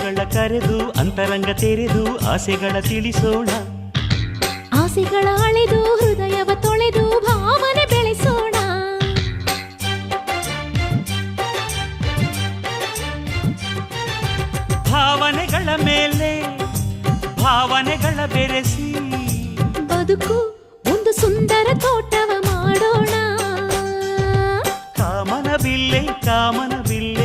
ಮನಸ್ಸುಗಳ ಕರೆದು ಅಂತರಂಗ ತೆರೆದು ಆಸೆಗಳ ತಿಳಿಸೋಣ. ಆಸೆಗಳ ಅಳೆದು ಹೃದಯವ ತೊಳೆದು ಭಾವನೆ ಬೆಳೆಸೋಣ. ಭಾವನೆಗಳ ಮೇಲೆ ಭಾವನೆಗಳ ಬೆರೆಸಿ ಬದುಕು ಒಂದು ಸುಂದರ ತೋಟವ ಮಾಡೋಣ. ಕಾಮನ ಬಿಲ್ಲೆ ಕಾಮನ ಬಿಲ್ಲೆ